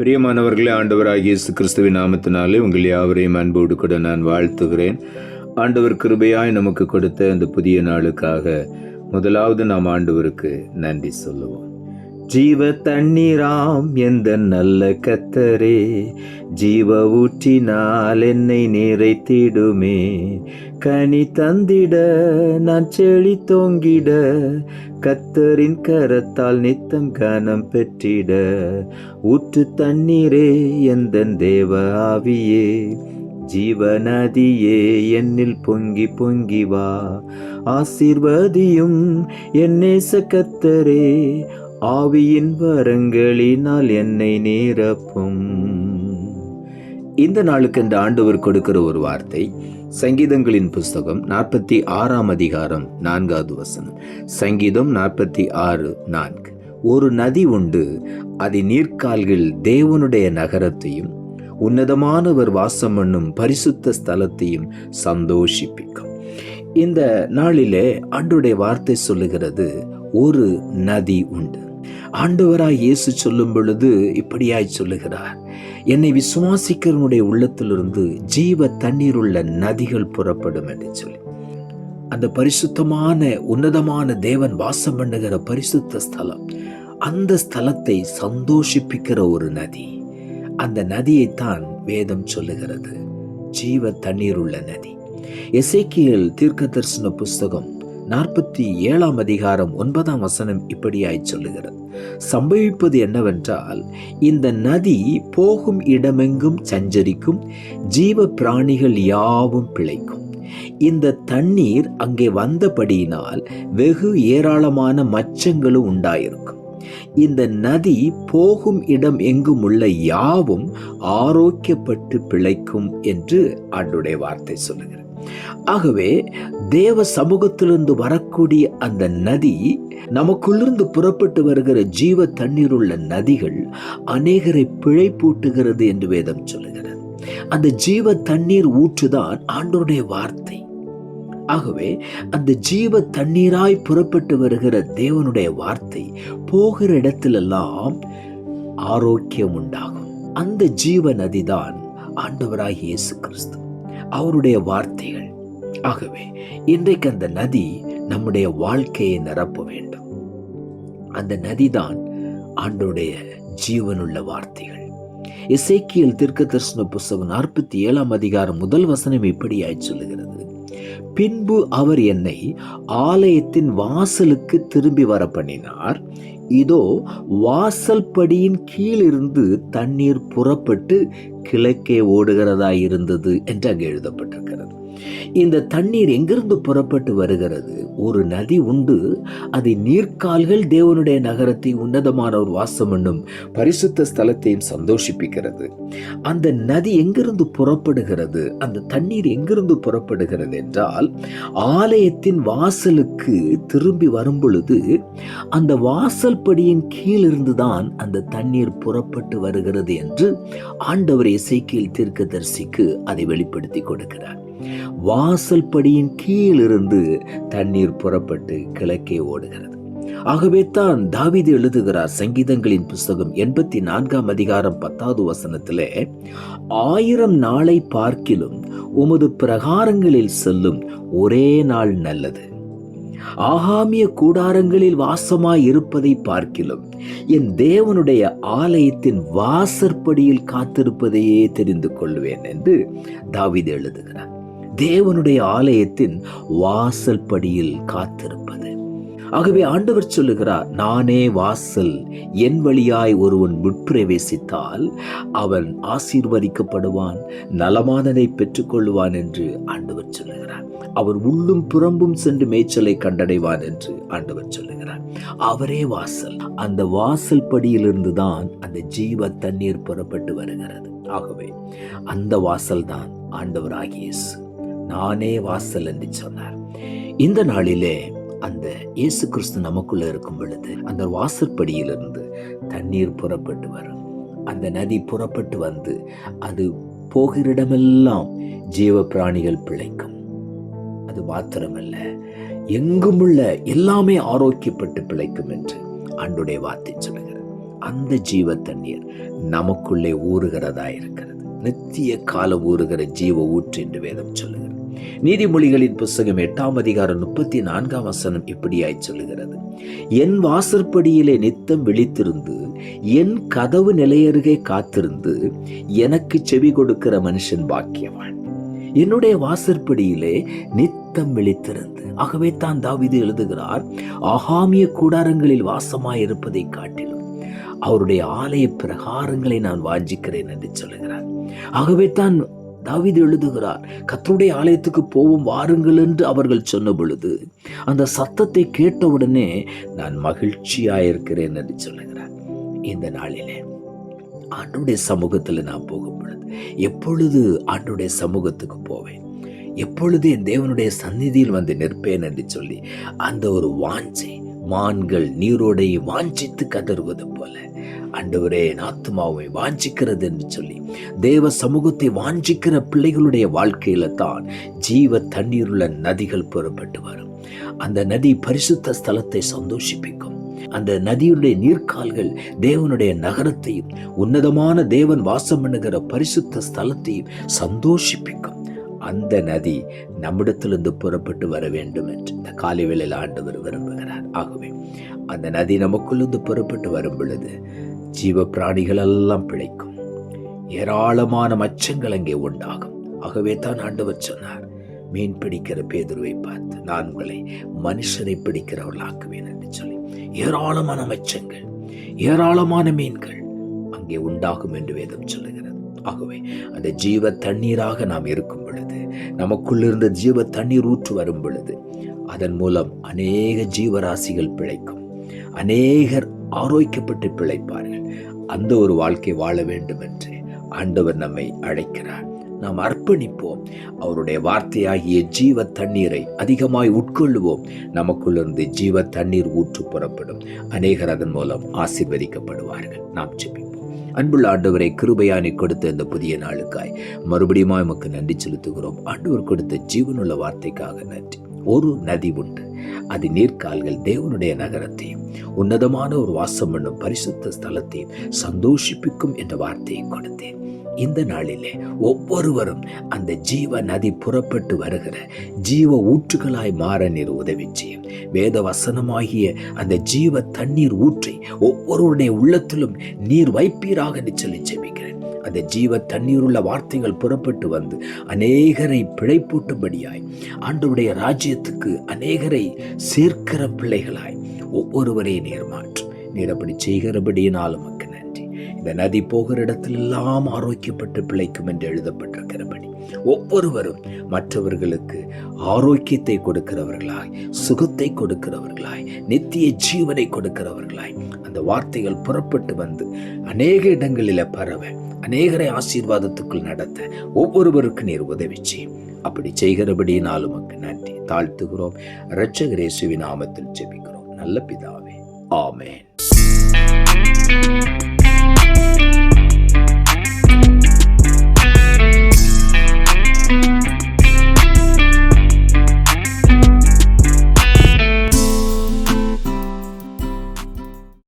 பிரியமானவர்களே, ஆண்டவராகிய இயேசு கிறிஸ்துவின் நாமத்தினாலே உங்கள் யாவரையும் அன்போடு கூட நான் வாழ்த்துகிறேன். ஆண்டவர் கிருபையாய் நமக்கு கொடுத்த இந்த புதிய நாளுக்காக முதலாவது நாம் ஆண்டவருக்கு நன்றி சொல்லுவோம். ஜீவ தண்ணீராம் எந்த நல்ல கத்தரே, ஜீவ ஊற்றினால் என்னை நிறைத்திடுமே. கனி தந்திட நான் செழி தோங்கிட, கத்தரின் கரத்தால் நித்தம் கனம் பெற்றிட. ஊற்று தண்ணீரே எந்த தேவ ஆவியே, ஜீவநதியே என்னில் பொங்கி பொங்கி வா. ஆசீர்வதியும் என் நேச கத்தரே, ஆவியின் வரங்களினால் என்னை நிரப்பும். இந்த நாளுக்கு இந்த ஆண்டவர் கொடுக்கிற ஒரு வார்த்தை சங்கீதங்களின் புஸ்தகம் 46 அதிகாரம் 4வது வசனம். சங்கீதம் 46:4. ஒரு நதி உண்டு, அதன் நீர்க்கால்கள் தேவனுடைய நகரத்தையும் உன்னதமானவர் வாசம் பண்ணும் பரிசுத்த ஸ்தலத்தையும் சந்தோஷிப்பிக்கும். இந்த நாளிலே ஆண்டவருடைய வார்த்தை சொல்லுகிறது, ஒரு நதி உண்டு. ஆண்டவராய் இயேசு சொல்லும் பொழுது இப்படியாய் சொல்லுகிறார், என்னை விசுவாசிக்கிறவனுடைய உள்ளத்திலிருந்து ஜீவ தண்ணீர் உள்ள நதிகள் புறப்படும் என்று சொல்லி. அந்த பரிசுத்தமான உன்னதமான தேவன் வாசம் பண்ணுகிற பரிசுத்த ஸ்தலம், அந்த ஸ்தலத்தை சந்தோஷிப்பிக்கிற ஒரு நதி. அந்த நதியைத்தான் வேதம் சொல்லுகிறது, ஜீவ தண்ணீர் உள்ள நதி. எசேக்கியேல் தீர்க்கதரிசன புஸ்தகம் 47 அதிகாரம் 9ஆம் வசனம் இப்படியாய் சொல்லுகிறது, சம்பவிப்பது என்னவென்றால், இந்த நதி போகும் இடமெங்கும் சஞ்சரிக்கும், ஜீவ பிராணிகள் யாவும் பிழைக்கும். இந்த தண்ணீர் அங்கே வந்தபடியினால் வெகு ஏராளமான மச்சங்களும் உண்டாயிருக்கும். இந்த நதி போகும் இடம் எங்கும் உள்ள யாவும் ஆரோக்கியப்பட்டு பிழைக்கும் என்று ஆண்டவருடைய வார்த்தை சொல்லுகிறது. ஆகவே தேவ சமூகத்திலிருந்து வரக்கூடிய அந்த நதி, நமக்குள்ளிருந்து புறப்பட்டு வருகிற ஜீவ தண்ணீர் உள்ள நதிகள் அநேகரை பிழைப்பூட்டுகிறது என்று வேதம் சொல்லுகிறது. அந்த ஜீவ தண்ணீர் ஊற்றுதான் ஆண்டவருடைய வார்த்தை. ஆகவே அந்த ஜீவ தண்ணீராய் புறப்பட்டு வருகிற தேவனுடைய வார்த்தை போகிற இடத்திலெல்லாம் ஆரோக்கியம் உண்டாகும். அந்த ஜீவ நதிதான் ஆண்டவராகிய இயேசு கிறிஸ்து, அவருடைய வார்த்தைகள். ஆகவே இன்றைக்கு அந்த நதி நம்முடைய வாழ்க்கையை நிரப்ப வேண்டும். அந்த நதிதான் ஆண்டவருடைய ஜீவனுள்ள வார்த்தைகள். எசேக்கியேல் தீர்க்கதரிசன புஸ்தகம் 47 அதிகாரம் 1 வசனம் இப்படியாய் சொல்லுகிறது, பின்பு அவர் என்னை ஆலயத்தின் வாசலுக்கு திரும்பி வர பண்ணினார். இதோ வாசல் படியின் கீழிருந்து தண்ணீர் புறப்பட்டு கிழக்கே ஓடுகிறதா இருந்தது என்று அங்கே எழுதப்பட்டிருக்கிறது. இந்த தண்ணீர் எங்கிருந்து புறப்பட்டு வருகிறது? ஒரு நதி உண்டு, அதை நீர்க்கால்கள் தேவனுடைய நகரத்தை உன்னதமானவர் வாசம் என்னும் பரிசுத்த ஸ்தலத்தையும் சந்தோஷிப்பிக்கிறது. அந்த நதி எங்கிருந்து புறப்படுகிறது? அந்த தண்ணீர் எங்கிருந்து புறப்படுகிறது என்றால், ஆலயத்தின் வாசலுக்கு திரும்பி வரும் பொழுது அந்த வாசல் படியின் கீழிருந்து தான் அந்த தண்ணீர் புறப்பட்டு வருகிறது என்று ஆண்டவர் எசேக்கியேல் தீர்க்கதரிசிக்கு அதை வெளிப்படுத்தி கொடுக்கிறார். வாசல் படியின் கீழிருந்து தண்ணீர் புறப்பட்டு கிழக்கே ஓடுகிறது. ஆகவே தான் தாவீது எழுதுகிறார் சங்கீதங்களின் புஸ்தகம் 84 அதிகாரம் 10வது வசனத்திலே, 1000 நாளை பார்க்கிலும் உமது பிரகாரங்களில் செல்லும் ஒரே நாள் நல்லது. ஆகாமிய கூடாரங்களில் வாசமாய் இருப்பதை பார்க்கிலும் என் தேவனுடைய ஆலயத்தின் வாசற்படியில் காத்திருப்பதையே தெரிந்து கொள்வேன் என்று தாவீது எழுதுகிறார். தேவனுடைய ஆலயத்தின் வாசல் படியில் காத்திருப்பது. ஆகவே ஆண்டவர் சொல்லுகிறார், நானே வாசல், என் வழியாய் ஒருவன் உட்பிரவேசித்தால் அவன் ஆசீர்வதிக்கப்படுவான், நலமானதை பெற்றுக்கொள்வான் என்று ஆண்டவர் சொல்லுகிறார். அவர் உள்ளும் புறம்பும் சென்று மேய்ச்சலை கண்டடைவான் என்று ஆண்டவர் சொல்லுகிறார். அவரே வாசல். அந்த வாசல் படியிலிருந்து தான் அந்த ஜீவ தண்ணீர் புறப்பட்டு வருகிறது. ஆகவே அந்த வாசல் தான் ஆண்டவராகிய இயேசு. நானே வாசல் என்று சொன்னார். இந்த நாளிலே அந்த இயேசு கிறிஸ்து நமக்குள்ள இருக்கும் பொழுது அந்த வாசற்படியிலிருந்து தண்ணீர் புறப்பட்டு வரும். அந்த நதி புறப்பட்டு வந்து அது போகிற இடமெல்லாம் ஜீவ பிராணிகள் பிழைக்கும். அது மாத்திரமல்ல, எங்குமுள்ள எல்லாமே ஆரோக்கியப்பட்டு பிழைக்கும் என்று ஆண்டவருடைய வார்த்தை சொல்லுகிறது. அந்த ஜீவ தண்ணீர் நமக்குள்ளே ஊறுகிறதா இருக்கிறது. நித்திய காலம் ஊறுகிற ஜீவ ஊற்று என்று வேதம் சொல்லுகிறது. நீதிமொழிகளின் புஸ்தகம் 8ஆம் அதிகாரம் 34ஆம் வசனம் இப்படியாய் சொல்லுகிறது, என் வாசற்படியிலே நித்தம் விழித்திருந்து என் கதவு நிலையருகே காத்திருந்து எனக்கு செவி கொடுக்கிற மனுஷன் பாக்கியவான். என்னுடைய வாசற்படியிலே நித்தம் விழித்திருந்து. ஆகவே தான் தாவீது எழுதுகிறார், ஆகாமிய கூடாரங்களில் வாசமாயிருப்பதை காட்டிலும் அவருடைய ஆலய பிரகாரங்களை நான் வாஞ்சிக்கிறேன் என்று சொல்லுகிறார். ஆகவே தான் தாவீது எழுதுகிறார், கர்த்தருடைய ஆலயத்துக்கு போவோம் வாருங்கள் என்று அவர்கள் சொன்ன பொழுது அந்த சத்தத்தை கேட்டவுடனே நான் மகிழ்ச்சியாயிருக்கிறேன் என்று சொல்லுகிறார். இந்த நாளிலே ஆண்டவருடைய சமூகத்தில் நான் போகும் பொழுது, எப்பொழுது ஆண்டவருடைய சமூகத்துக்கு போவேன், எப்பொழுது என் தேவனுடைய சந்நிதியில் வந்து நிற்பேன் என்று சொல்லி அந்த ஒரு வாஞ்சை, மான்கள் நீரோடை வாஞ்சித்து கதறுவது போல ஆண்டவரே என் ஆத்துமாவை வாஞ்சிக்கிறது என்று சொல்லி தேவ சமூகத்தை வாஞ்சிக்கிற பிள்ளைகளுடைய வாழ்க்கையில தான் ஜீவ தண்ணீருள்ள நதிகள் புறப்பட்டு வரும். அந்த நதி பரிசுத்த ஸ்தலத்தை சந்தோஷிப்பிக்கும். அந்த நதியுடைய நீர்க்கால்கள் தேவனுடைய நகரத்தையும் உன்னதமான தேவன் வாசம் பண்ணுகிற பரிசுத்த ஸ்தலத்தையும் சந்தோஷிப்பிக்கும். அந்த நதி நம்மிடத்திலிருந்து புறப்பட்டு வர வேண்டும் என்று இந்த காலை வேளையில் ஆண்டவர் விரும்புகிறார். ஆகவே அந்த நதி நமக்குள்ளிருந்து புறப்பட்டு வரும் பொழுது ஜீவ பிராணிகள் எல்லாம் பிழைக்கும். ஏராளமான மச்சங்கள் அங்கே உண்டாகும். ஆகவே தான் ஆண்டவர் சொன்னார், மீன் பிடிக்கிற பேதுருவை பார்த்து நான் உங்களை மனுஷரை பிடிக்கிறவர்களாக்குவேன் என்று சொல்லி ஏராளமான மச்சங்கள், ஏராளமான மீன்கள் அங்கே உண்டாகும் என்று வேதம் சொல்லுகிறது. ஆகவே அந்த ஜீவ தண்ணீராக நாம் இருக்கும் பொழுது, நமக்குள்ளிருந்த ஜீவ தண்ணீர் ஊற்று வரும் பொழுது அதன் மூலம் அநேக ஜீவராசிகள் பிழைக்கும். அநேகர் ஆரோக்கியப்பட்டு பிழைப்பார்கள். அந்த ஒரு வாழ்க்கை வாழ வேண்டும் என்று ஆண்டவர் நம்மை அழைக்கிறார். நாம் அர்ப்பணிப்போம். அவருடைய வார்த்தையாகிய ஜீவ தண்ணீரை அதிகமாய் உட்கொள்ளுவோம். நமக்குள்ளிருந்து ஜீவ தண்ணீர் ஊற்று புறப்படும். அநேகர் அதன் மூலம் ஆசீர்வதிக்கப்படுவார்கள். நாம் ஜெபிப்போம். அன்புள்ள ஆண்டவரை, கிருபையானி கொடுத்த இந்த புதிய நாளுக்காய் மறுபடியும் உமக்கு நன்றி செலுத்துகிறோம். ஆண்டவர் கொடுத்த ஜீவனுள்ள வார்த்தைக்காக நன்றி. ஒரு நதி உண்டு, அது நீர்க்கால்கள் தேவனுடைய நகரத்தையும் உன்னதமான ஒரு வாசம் பண்ணும் பரிசுத்த ஸ்தலத்தையும் சந்தோஷிப்பிக்கும் என்ற வார்த்தையை கொடுத்தேன். இந்த நாளிலே ஒவ்வொருவரும் அந்த ஜீவ நதி புறப்பட்டு வருகிற ஜீவ ஊற்றுகளாய் மாற நீர் உதவி செய்யும். வேத வசனமாகிய அந்த ஜீவ தண்ணீர் ஊற்றை ஒவ்வொருவருடைய உள்ளத்திலும் நீர் வைப்பீராக சொல்லி ஜெபிக்கிறேன். அந்த ஜீவ தண்ணீருள்ள வார்த்தைகள் புறப்பட்டு வந்து அநேகரை பிழைப்பூட்டும்படியாய் ஆண்டவருடைய ராஜ்யத்துக்கு அநேகரை சேர்க்கிற பிள்ளைகளாய் ஒவ்வொருவரை நீர் மாற்றும். நீர் அப்படி செய்கிறபடியினாலும் நமக்கு நன்றி. இந்த நதி போகிற இடத்திலெல்லாம் ஆரோக்கியப்பட்டு பிழைக்கும் என்று எழுதப்பட்டிருக்கிறபடி ஒவ்வொருவரும் மற்றவர்களுக்கு ஆரோக்கியத்தை கொடுக்கிறவர்களாய், சுகத்தை கொடுக்கிறவர்களாய், நித்திய ஜீவனை கொடுக்கிறவர்களாய் அந்த வார்த்தைகள் புறப்பட்டு வந்து அநேக இடங்களில் பரவ, அநேகரை ஆசீர்வாதத்துக்குள் நடத்த ஒவ்வொருவருக்கு நீர் உதவி செய்யும். அப்படி செய்கிறபடியினாலும் உமக்கு நன்றி தாழ்த்துகிறோம். இரட்சகர் இயேசுவின் நாமத்தில் ஜெபிக்கிறோம் நல்ல பிதாவே, ஆமென்.